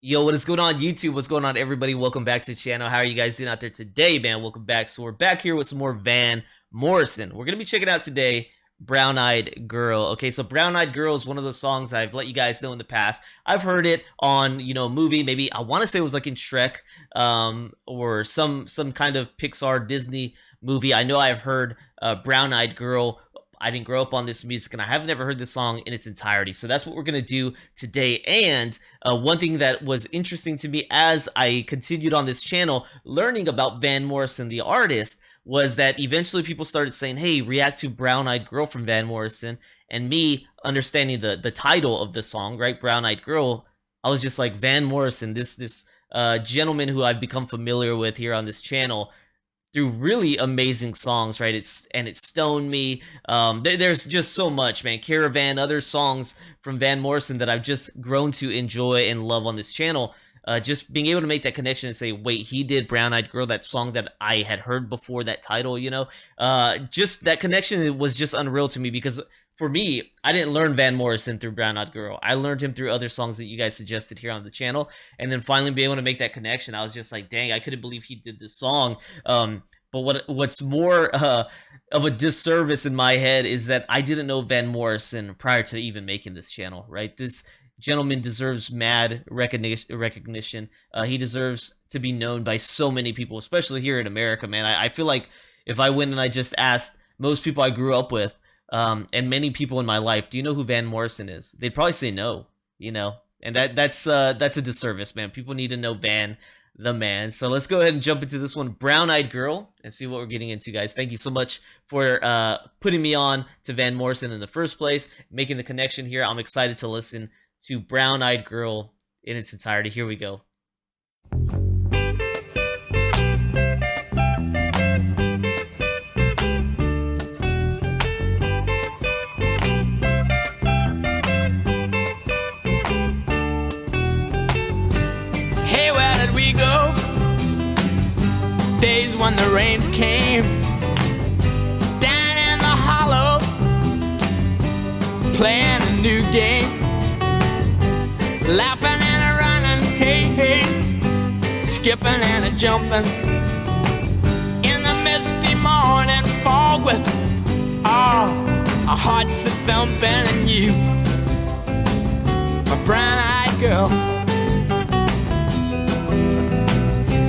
Yo, what is going on YouTube? What's going on, everybody? Welcome back to the channel. How are you guys doing out there today, man? Welcome back. So we're back here with some more Van Morrison. We're going to be checking out today Brown Eyed Girl. Okay, so Brown Eyed Girl is one of those songs I've let you guys know in the past. I've heard it on, a movie. Maybe I want to say it was like in Shrek, or some kind of Pixar Disney movie. I know I've heard Brown Eyed Girl. I didn't grow up on this music, and I have never heard this song in its entirety. So that's what we're going to do today. And one thing that was interesting to me as I continued on this channel, learning about Van Morrison, the artist, was that eventually people started saying, hey, react to Brown Eyed Girl from Van Morrison. And me understanding the title of the song, right, Brown Eyed Girl, I was just like, Van Morrison, this gentleman who I've become familiar with here on this channel, through really amazing songs, right? It stoned me. There's just so much, man. Caravan, other songs from Van Morrison that I've just grown to enjoy and love on this channel. Just being able to make that connection and say, wait, he did Brown Eyed Girl, that song that I had heard before that title, just that connection was just unreal to me, because for me, I didn't learn Van Morrison through Brown Eyed Girl. I learned him through other songs that you guys suggested here on the channel. And then finally be able to make that connection, I was just like, dang, I couldn't believe he did this song. But what's more of a disservice in my head is that I didn't know Van Morrison prior to even making this channel, right? This gentleman deserves mad recognition. He deserves to be known by so many people, especially here in America, man. I feel like if I went and I just asked most people I grew up with, and many people in my life, do you know who Van Morrison is? They'd probably say no, and that's a disservice, man. People need to know Van the man. So let's go ahead and jump into this one, Brown Eyed Girl, and see what we're getting into, guys. Thank you so much for putting me on to Van Morrison in the first place, making the connection here. I'm excited to listen to Brown Eyed Girl in its entirety. Here we go. Days when the rains came down in the hollow, playing a new game, laughing and a running, hey, hey, skipping and a jumping in the misty morning fog with our hearts a thumping, and you, my brown-eyed girl,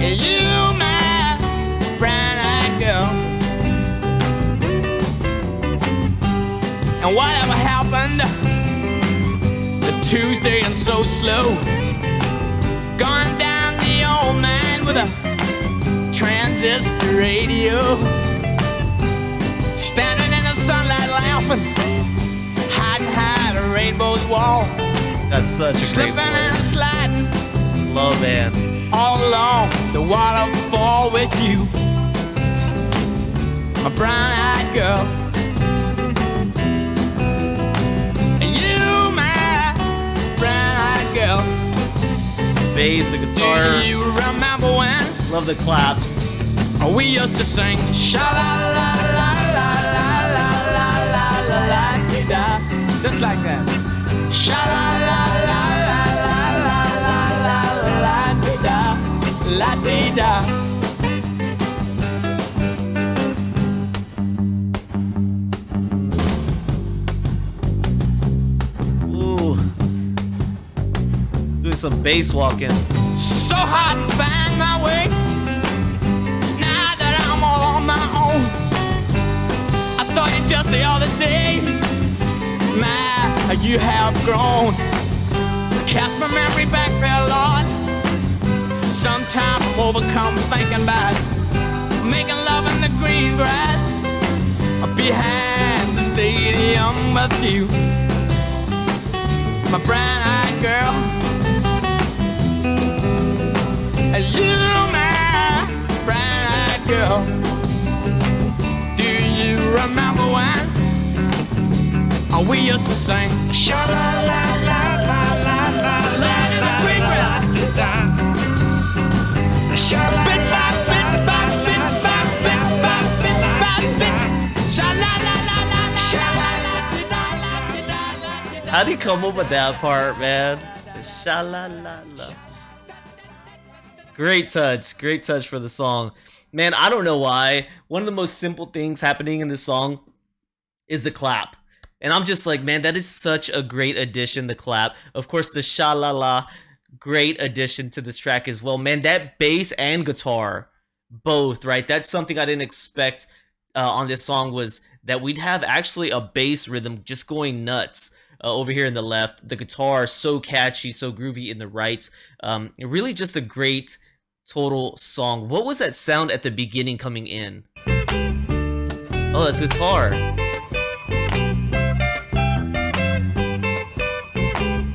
and you, and whatever happened the Tuesday and so slow, gone down the old man with a transistor radio, standing in the sunlight laughing, hiding a rainbow's wall. That's such a slipping great and sliding, love, man, all along the waterfall with you, my brown-eyed girl. Girl. Bass, the guitar. Do you remember when? Love the claps. We used to sing sha la la la la la la la la la da, just like that. Sha la la la la la la la la la da, la da. Some bass walking. So hard to find my way now that I'm all on my own. I saw you just the other day. My, you have grown. Cast my memory back there, Lord. Sometimes I'm overcome thinking about making love in the green grass behind the stadium with you, my brown-eyed girl. You, my brown-eyed girl, do you remember when we used to sing sha la la la la la la la la la sha la la la la sha la la la la. How'd he come up with that part, man? Sha la la la. Great touch for the song. Man, I don't know why. One of the most simple things happening in this song is the clap. And I'm just like, man, that is such a great addition, the clap. Of course, the sha-la-la, great addition to this track as well. Man, that bass and guitar, both, right? That's something I didn't expect on this song, was that we'd have actually a bass rhythm just going nuts over here in the left. The guitar so catchy, so groovy in the right. Really just a great total song. What was that sound at the beginning coming in? Oh, that's guitar.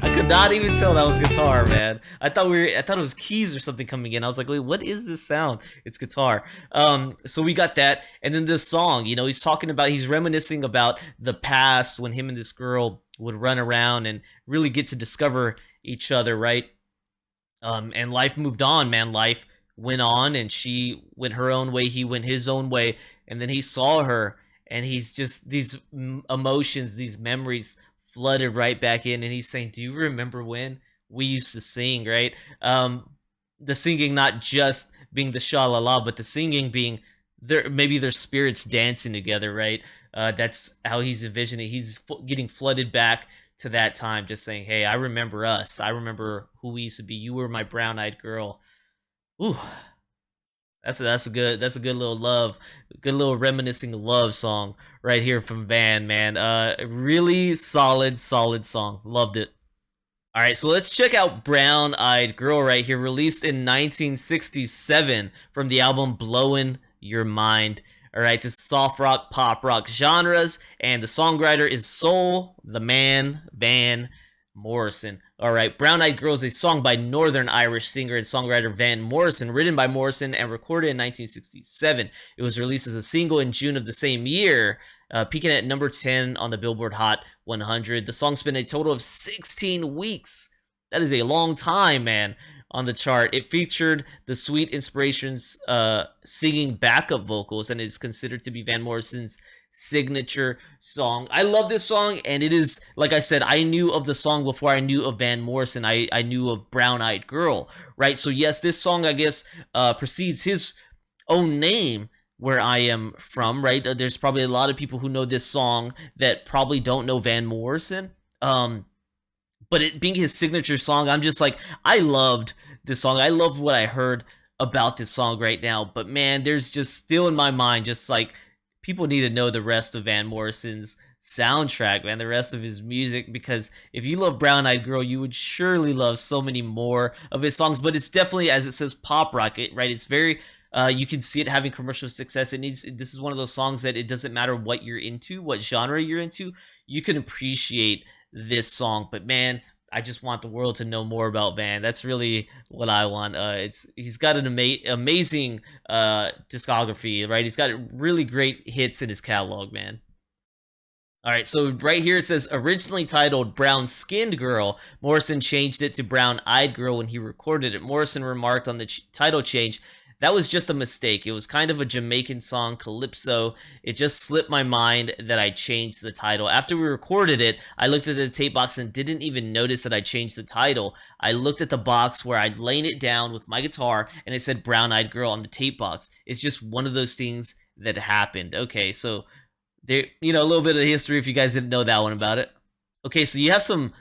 I could not even tell that was guitar, man. I thought it was keys or something coming in. I was like, wait, what is this sound? It's guitar. So we got that, and then this song, you know, he's reminiscing about the past when him and this girl would run around and really get to discover each other, right? And life moved on, man. Life went on, and she went her own way, he went his own way, and then he saw her, and he's just, these emotions, these memories flooded right back in, and he's saying, do you remember when we used to sing, right? The singing not just being the sha-la-la, but the singing being maybe their spirits dancing together, right? That's how he's envisioning. He's getting flooded back to that time, just saying, hey, I remember us. I remember who we used to be. You were my brown-eyed girl. Ooh, that's a good little reminiscing love song right here from Van, man. Really solid song. Loved it. All right, so let's check out Brown Eyed Girl right here, released in 1967 from the album Blowin' Your Mind. All right, this is soft rock, pop rock genres, and the songwriter is Soul, the man, Van Morrison. All right, Brown Eyed Girl is a song by Northern Irish singer and songwriter Van Morrison, written by Morrison and recorded in 1967. It was released as a single in June of the same year, peaking at number 10 on the Billboard Hot 100. The song spent a total of 16 weeks. That is a long time, man, on the chart. It featured the Sweet Inspirations singing backup vocals, and is considered to be Van Morrison's signature song. I love this song, and it is, like I said, I knew of the song before I knew of Van Morrison. I knew of Brown Eyed Girl, right? So yes, this song, I guess, precedes his own name, where I am from, right? There's probably a lot of people who know this song that probably don't know Van Morrison. But it being his signature song, I'm just like, I loved this song. I love what I heard about this song right now. But man, there's just still in my mind, just like, people need to know the rest of Van Morrison's soundtrack, man, the rest of his music, because if you love Brown Eyed Girl, you would surely love so many more of his songs. But it's definitely, as it says, pop rock, right? It's very, you can see it having commercial success. This is one of those songs that it doesn't matter what you're into, what genre you're into, you can appreciate this song. But man, I just want the world to know more about Van. That's really what I want. He's got an amazing discography, right? He's got really great hits in his catalog, man. All right, so right here it says, originally titled Brown Skinned Girl, Morrison changed it to Brown Eyed Girl when he recorded it. Morrison remarked on the title change, that was just a mistake. It was kind of a Jamaican song, calypso. It just slipped my mind that I changed the title. After we recorded it, I looked at the tape box and didn't even notice that I changed the title. I looked at the box where I'd laid it down with my guitar, and it said Brown Eyed Girl on the tape box. It's just one of those things that happened. Okay, so there, you know, a little bit of history if you guys didn't know that one about it. Okay, so you have some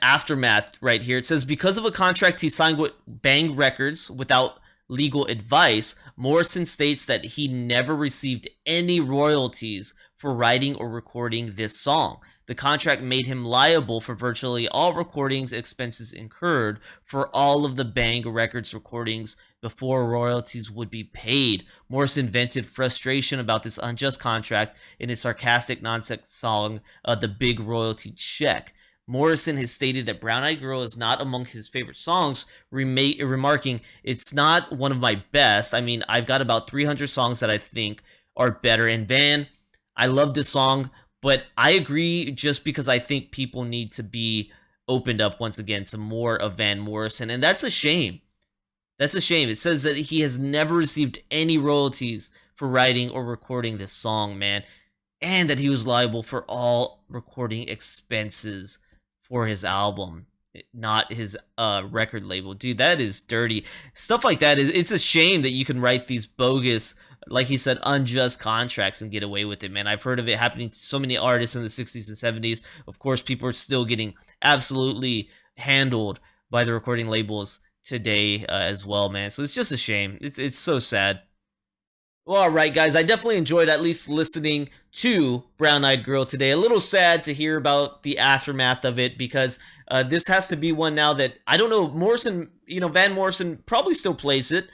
aftermath right here. It says, because of a contract he signed with Bang Records without legal advice, Morrison states that he never received any royalties for writing or recording this song. The contract made him liable for virtually all recordings expenses incurred for all of the Bang Records recordings before royalties would be paid. Morrison vented frustration about this unjust contract in his sarcastic nonsense song, The Big Royalty Check. Morrison has stated that Brown Eyed Girl is not among his favorite songs, remarking, it's not one of my best. I mean, I've got about 300 songs that I think are better. And Van, I love this song, but I agree, just because I think people need to be opened up once again to more of Van Morrison. And that's a shame. That's a shame. It says that he has never received any royalties for writing or recording this song, man. And that he was liable for all recording expenses for his album. not his record label. Dude, that is dirty. Stuff like that is, it's a shame that you can write these bogus, like he said, unjust contracts and get away with it, man. I've heard of it happening to so many artists in the 60s and 70s. Of course, people are still getting absolutely handled by the recording labels today as well, man. So it's just a shame. It's so sad. Well, all right, guys, I definitely enjoyed at least listening to Brown Eyed Girl today. A little sad to hear about the aftermath of it, because this has to be one now that, I don't know, Morrison, Van Morrison probably still plays it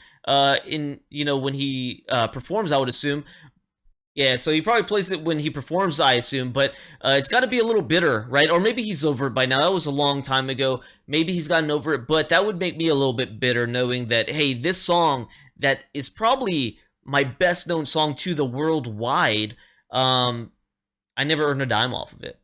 in, when he performs, I would assume. Yeah, so he probably plays it when he performs, I assume, but it's got to be a little bitter, right? Or maybe he's over it by now. That was a long time ago. Maybe he's gotten over it, but that would make me a little bit bitter, knowing that, hey, this song that is probably my best known song to the worldwide, I never earned a dime off of it.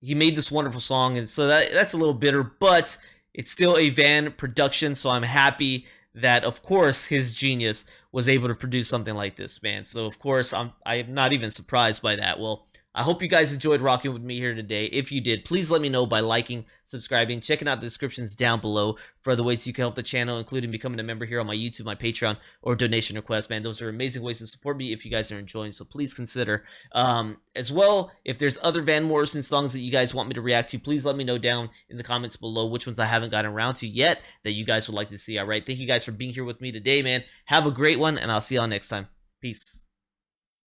He made this wonderful song, and so that's a little bitter, but it's still a Van production, so I'm happy that, of course, his genius was able to produce something like this, man. So, of course, I'm not even surprised by that. Well, I hope you guys enjoyed rocking with me here today. If you did, please let me know by liking, subscribing, checking out the descriptions down below for other ways you can help the channel, including becoming a member here on my YouTube, my Patreon, or donation requests, man. Those are amazing ways to support me if you guys are enjoying, so please consider. As well, if there's other Van Morrison songs that you guys want me to react to, please let me know down in the comments below which ones I haven't gotten around to yet that you guys would like to see. All right, thank you guys for being here with me today, man. Have a great one, and I'll see y'all next time. Peace.